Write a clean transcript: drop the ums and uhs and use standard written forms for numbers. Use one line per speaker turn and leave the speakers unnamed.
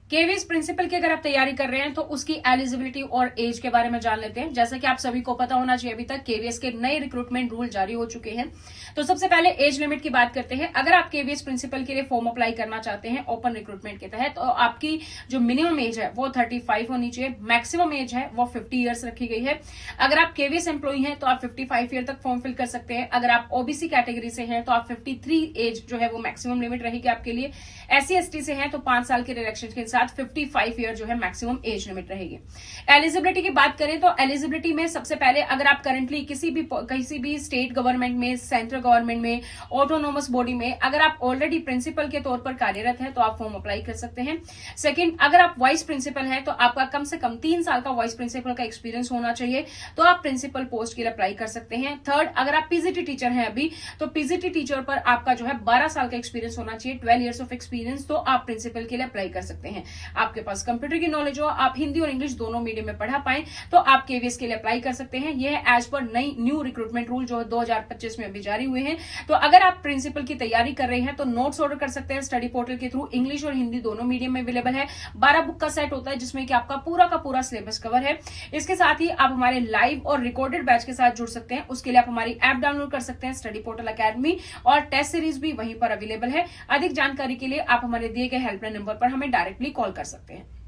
KVS principal की अगर आप तैयारी कर रहे हैं तो उसकी एलिजिबिलिटी और एज के बारे में जान लेते हैं। जैसा कि आप सभी को पता होना चाहिए, अभी तक केवीएस के नए रिक्रूटमेंट रूल जारी हो चुके हैं। तो सबसे पहले एज लिमिट की बात करते हैं। अगर आप केवीएस प्रिंसिपल के लिए फॉर्म अप्लाई करना चाहते हैं ओपन रिक्रूटमेंट के तहत, तो आपकी जो मिनिमम एज है वो 35 होनी चाहिए, मैक्सिमम एज है वो 50 ईयर्स रखी गई है। अगर आप केवीएस एम्प्लॉई हैं तो आप 55 ईयर तक फॉर्म फिल कर सकते हैं। अगर आप ओबीसी कैटेगरी से हैं तो आप 53 एज जो है वो मैक्सिमम लिमिट रहेगी आपके लिए। एससी एसटी से हैं तो 5 साल के रिलैक्सेशन के साथ 55 ईयर जो है मैक्सिमम एज लिमिट रहेगी। एलिजिबिलिटी की बात करें तो एलिजिबिलिटी में सबसे पहले अगर आप करंटली किसी भी स्टेट गवर्नमेंट में, सेंट्रल गवर्नमेंट में, ऑटोनोमस बॉडी में अगर आप ऑलरेडी प्रिंसिपल के तौर पर कार्यरत हैं तो आप फॉर्म अप्लाई कर सकते हैं। सेकंड, अगर आप वाइस प्रिंसिपल हैं तो आपका कम से कम 3 साल का वाइस प्रिंसिपल का एक्सपीरियंस होना चाहिए, तो आप प्रिंसिपल पोस्ट के लिए अप्लाई कर सकते हैं। थर्ड, अगर आप पीजीटी टीचर हैं अभी, तो पीजीटी टीचर पर आपका जो है 12 साल का एक्सपीरियंस होना चाहिए, 12 ईयर्स ऑफ एक्सपीरियंस, तो आप प्रिंसिपल के लिए अप्लाई कर सकते हैं। आपके पास कंप्यूटर की नॉलेज हो, आप हिंदी और इंग्लिश दोनों मीडियम में पढ़ा पाएं, तो आप केवीएस के लिए अप्लाई कर सकते हैं। यह है एज पर नई न्यू रिक्रूटमेंट रूल जो 2025 में अभी जारी हुए हैं। तो अगर आप प्रिंसिपल की तैयारी कर रहे हैं तो नोट्स ऑर्डर कर सकते हैं स्टडी पोर्टल के थ्रू। इंग्लिश और हिंदी दोनों मीडियम में अवेलेबल है। 12 बुक का सेट होता है जिसमें कि आपका पूरा का पूरा सिलेबस कवर है। इसके साथ ही आप हमारे लाइव और रिकॉर्डेड बैच के साथ जुड़ सकते हैं। उसके लिए आप हमारी ऐप डाउनलोड कर सकते हैं स्टडी पोर्टल अकेडमी, और टेस्ट सीरीज भी वहीं पर अवेलेबल है। अधिक जानकारी के लिए आप हमारे दिए गए हेल्पलाइन नंबर पर हमें डायरेक्टली कॉल कर सकते हैं।